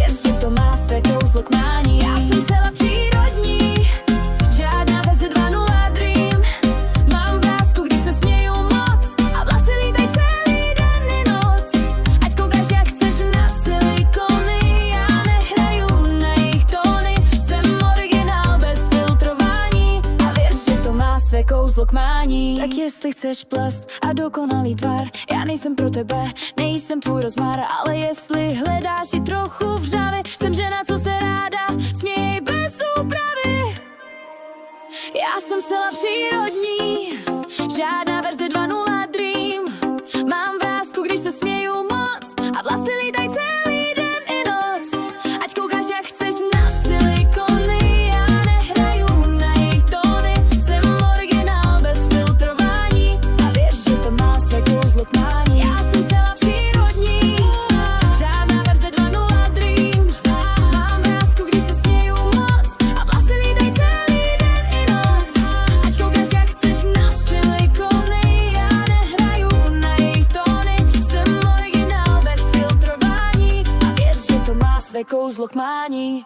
věř, že to má své kouzlo k mání. Já jsem celá přírodní, žádná verze 2.0 Dream. Mám vrásku, když se směju moc a vlasy lítaj celý den i noc. Ať koukáš jak chceš na silikony, já nehraju na jejich tóny. Jsem originál bez filtrování a věř, že to má své kouzlo k mání. Tak jestli chceš plast a dokonalý tvar, já nejsem pro tebe, nejsem tvůj rozmar. Ale jestli hledáš i trochu vřavy, jsem žena, co se ráda směje bez úpravy. Já jsem zcela přírodní, žádná verze 2.0 Dream. Mám vrásku, když se směju moc a vlasy lítaj celý den i noc. Ať koukáš jak chceš na silikony, já nehraju na jejich tóny. Jsem originál bez filtrování a věř, že to má své kouzlo k mání. Já jsem zcela přírodní, žádná verze 2.0 Dream. Mám vrásku, když se směju moc a vlasy lítaj celý den i noc. Ať koukáš jak chceš na silikony, já nehraju na jejich tóny. Jsem originál bez filtrování a věř, že to má své kouzlo k mání.